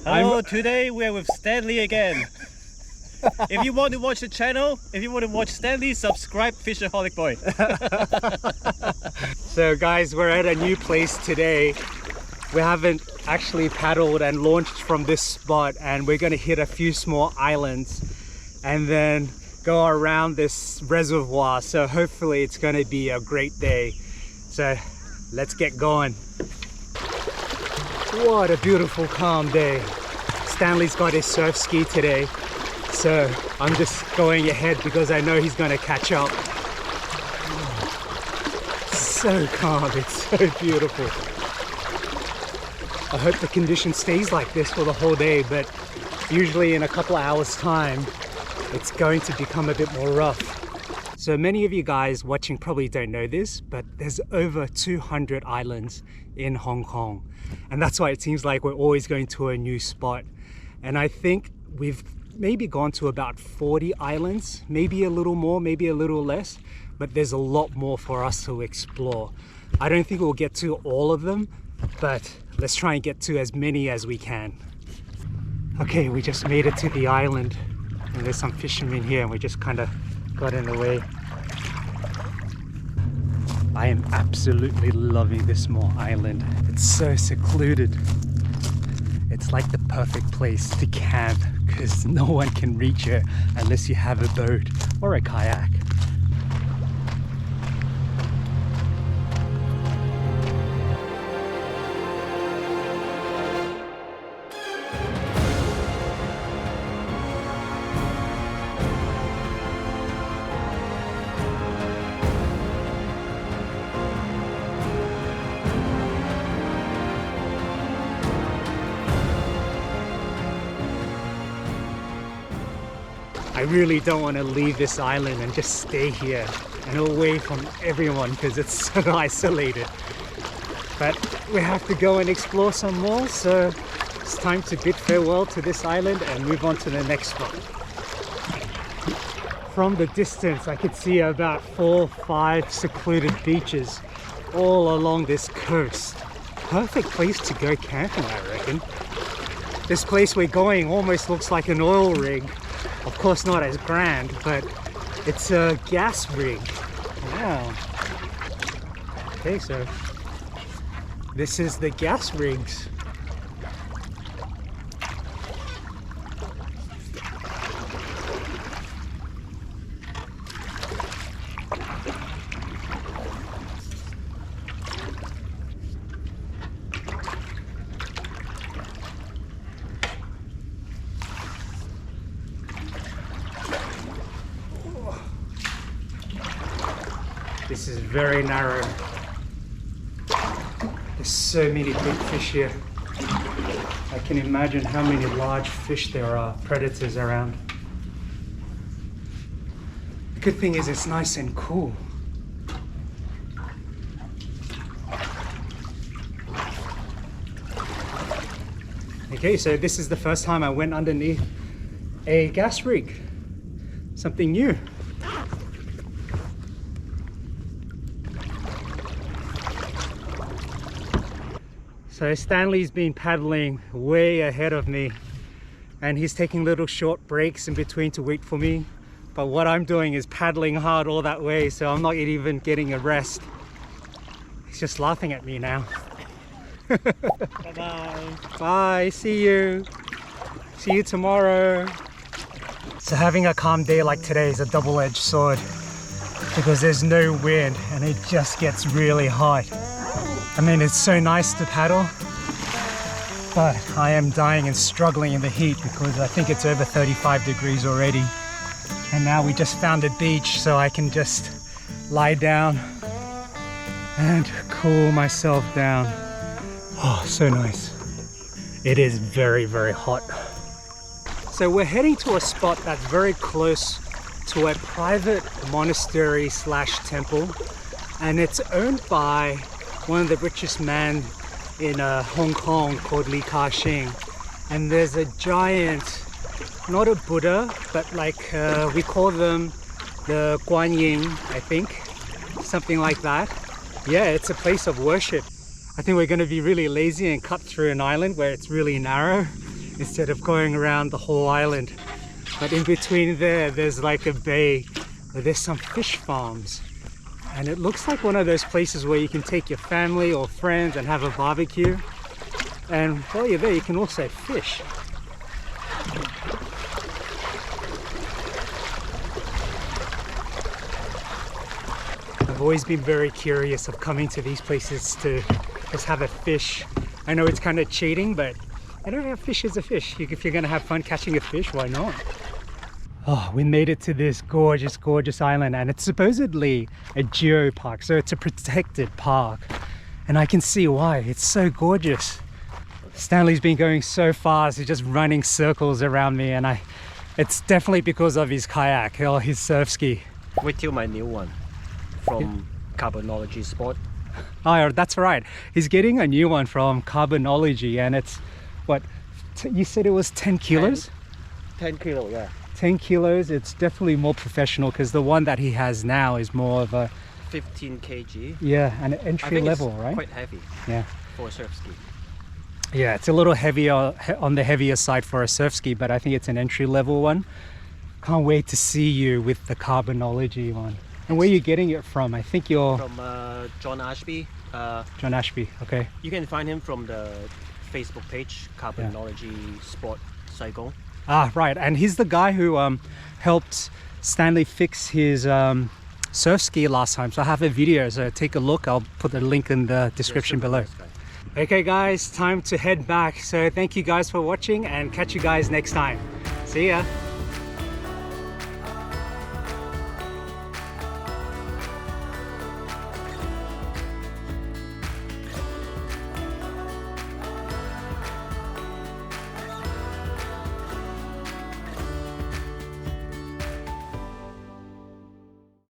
Hello, today we're with Stanley again. If you want to watch the channel, if you want to watch Stanley, subscribe Fishaholicboy. So guys, we're at a new place today. We haven't actually paddled and launched from this spot, and we're going to hit a few small islands and then go around this reservoir. So hopefully it's going to be a great day. So let's get going. What a beautiful calm day. Stanley's got his surf ski today, so I'm just going ahead because I know he's going to catch up. So calm, it's so beautiful. I hope the condition stays like this for the whole day, but usually in a couple of hours time it's going to become a bit more rough. So many of you guys watching probably don't know this, but there's over 200 islands in Hong Kong, and that's why it seems like we're always going to a new spot. And I think we've maybe gone to about 40 islands, maybe a little more, maybe a little less, but there's a lot more for us to explore. I don't think we'll get to all of them, but let's try and get to as many as we can. Okay, we just made it to the island, and there's some fishermen here, and we just kind of got in the way. I am absolutely loving this small island. It's so secluded. It's like the perfect place to camp because no one can reach it unless you have a boat or a kayak. I really don't want to leave this island and just stay here and away from everyone because it's so isolated. But we have to go and explore some more, so it's time to bid farewell to this island and move on to the next spot. From the distance, I could see about 4 or 5 secluded beaches all along this coast. Perfect place to go camping, I reckon. This place we're going almost looks like an oil rig. Of course not as grand, but it's a gas rig. Wow. Okay, so this is the gas rigs. This is very narrow. There's so many big fish here. I can imagine how many large fish there are, predators around. The good thing is it's nice and cool. Okay, so this is the first time I went underneath a gas rig. Something new. So Stanley's been paddling way ahead of me, and he's taking little short breaks in between to wait for me. But what I'm doing is paddling hard all that way, so I'm not even getting a rest. He's just laughing at me now. Bye-bye. Bye, see you. See you tomorrow. So having a calm day like today is a double-edged sword because there's no wind and it just gets really hot. I mean, it's so nice to paddle, but I am dying and struggling in the heat because I think it's over 35 degrees already. And now we just found a beach so I can just lie down and cool myself down. Oh, so nice. It is very, very hot. So we're heading to a spot that's very close to a private monastery slash temple, and it's owned by one of the richest men in Hong Kong called Li Ka-shing. And there's a giant, not a Buddha, but like we call them the Guan Yin, I think, something like that. Yeah, it's a place of worship. I think we're going to be really lazy and cut through an island where it's really narrow instead of going around the whole island. But in between there's like a bay where there's some fish farms. And it looks like one of those places where you can take your family or friends and have a barbecue. And while you're there, you can also fish. I've always been very curious of coming to these places to just have a fish. I know it's kind of cheating, but I don't know, fish is a fish. If you're gonna have fun catching a fish, why not? Oh, we made it to this gorgeous, gorgeous island, and it's supposedly a geopark, so it's a protected park. And I can see why, it's so gorgeous. Stanley's been going so fast, he's just running circles around me, and it's definitely because of his kayak or his surf ski. Wait till my new one from Carbonology Sport. Oh, that's right. He's getting a new one from Carbonology, and it's, what, you said it was 10 kilos? 10 kilo, yeah. 10 kilos, it's definitely more professional because the one that he has now is more of a 15 kg. Yeah, an entry level, right? Quite heavy. Yeah. For a surf ski. Yeah, it's a little heavier, on the heavier side for a surf ski, but I think it's an entry level one. Can't wait to see you with the Carbonology one. And where are you getting it from? I think you're from John Ashby. John Ashby. Okay. You can find him from the Facebook page Carbonology Sport Cycle. Ah, right. And he's the guy who helped Stanley fix his surf ski last time. So I have a video, so take a look. I'll put the link in the description below. Okay guys, time to head back. So thank you guys for watching and catch you guys next time. See ya.